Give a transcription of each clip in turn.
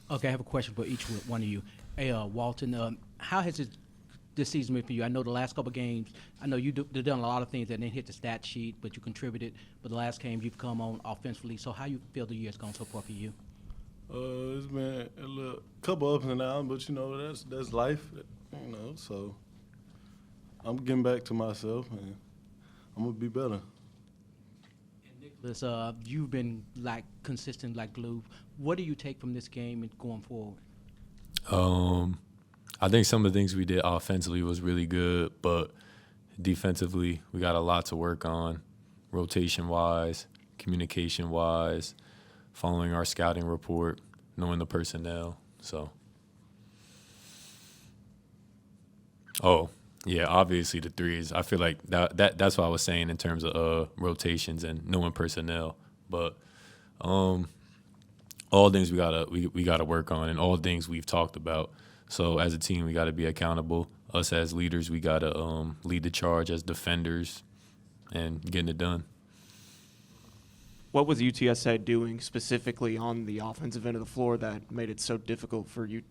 Okay, I have a question for each one of you. Hey, Walton, how has this season been for you? I know the last couple of games, I know you've done a lot of things that didn't hit the stat sheet, but you contributed. But the last game you've come on offensively. So how you feel the year's gone so far for you? It's been a couple ups and downs, but that's life, So I'm getting back to myself, and I'm gonna be better. Nicholas, you've been like consistent like glue. What do you take from this game and going forward? I think some of the things we did offensively was really good, but defensively we got a lot to work on, rotation-wise, communication-wise, following our scouting report, knowing the personnel. So, yeah, obviously the threes. I feel like that's what I was saying in terms of rotations and knowing personnel. But all things we gotta work on, and all things we've talked about. So as a team, we got to be accountable. Us as leaders, we got to lead the charge as defenders and getting it done. What was UTSA doing specifically on the offensive end of the floor that made it so difficult for you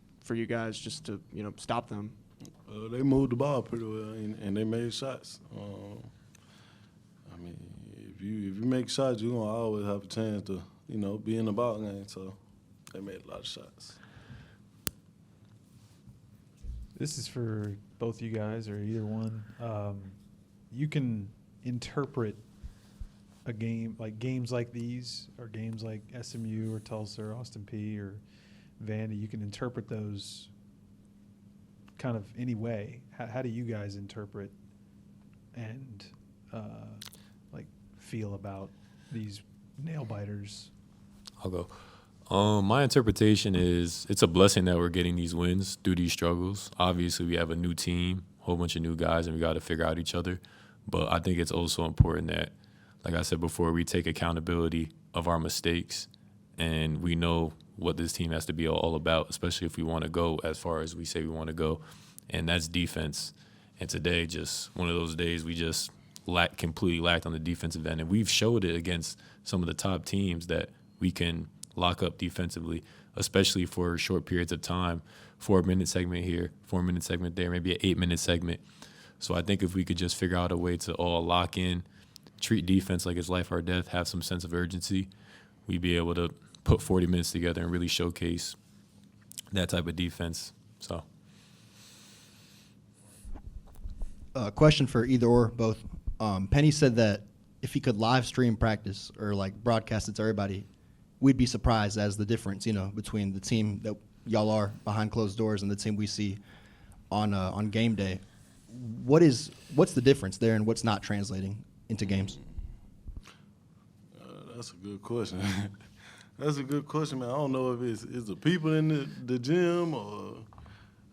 guys just to stop them? They moved the ball pretty well, and they made shots. If you make shots, you're gonna always have a chance to be in the ball game. So they made a lot of shots. This is for both you guys or either one. You can interpret a game like games like these, or games like SMU or Tulsa or Austin P or Vandy. You can interpret those kind of any way. How do you guys interpret and feel about these nail biters? I'll go. My interpretation is it's a blessing that we're getting these wins through these struggles. Obviously, we have a new team, a whole bunch of new guys, and we got to figure out each other. But I think it's also important that, like I said before, we take accountability of our mistakes, and we know what this team has to be all about, especially if we want to go as far as we say we want to go, and that's defense. And today, just one of those days we just completely lacked on the defensive end, and we've showed it against some of the top teams that we can lock up defensively, especially for short periods of time. 4-minute segment here, 4-minute segment there, maybe an 8-minute segment. So I think if we could just figure out a way to all lock in, treat defense like it's life or death, have some sense of urgency, we'd be able to put 40 minutes together and really showcase that type of defense. So, question for either or both. Penny said that if he could live stream practice or broadcast it to everybody, we'd be surprised as the difference, between the team that y'all are behind closed doors and the team we see on game day. What's the difference there, and what's not translating into games? That's a good question. That's a good question, man. I don't know if it's the people in the gym, or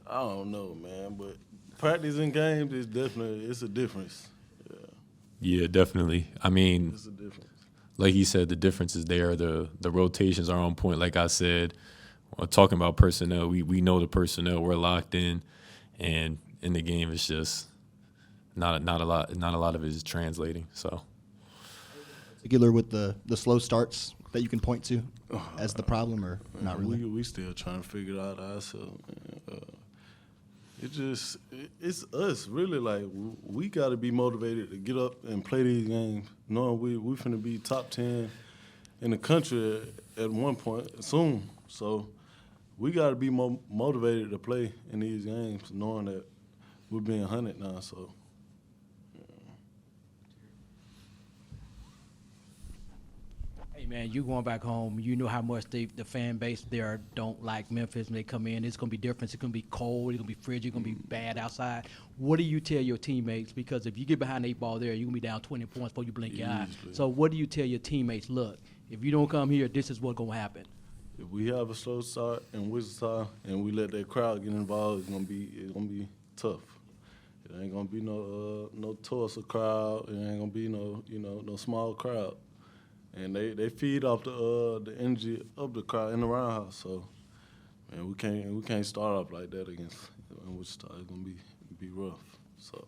I don't know, man. But practice and games is it's a difference. Yeah, definitely. I mean, it's a difference. Like you said, the difference is there. The rotations are on point. Like I said, talking about personnel, we know the personnel. We're locked in, and in the game, it's just not a lot of it is translating. So, Particular with the slow starts that you can point to as the problem, or not really? We still trying to figure it out ourselves. It's us, really. Like, we got to be motivated to get up and play these games, knowing we finna be top 10 in the country at one point soon. So we got to be motivated to play in these games, knowing that we're being hunted now. So. Hey, man, you going back home, you know how much the fan base there don't like Memphis when they come in. It's going to be different. It's going to be cold. It's going to be frigid. It's going to be bad outside. What do you tell your teammates? Because if you get behind the 8 ball there, you're going to be down 20 points before you blink your eye. So what do you tell your teammates? Look, if you don't come here, this is what's going to happen. If we have a slow start in Wichita and we let that crowd get involved, it's gonna be tough. It ain't gonna be no Tulsa crowd. It ain't gonna be no small crowd. And they feed off the energy of the crowd in the roundhouse. So, man, we can't start off like that against Wichita. It's gonna be rough. So.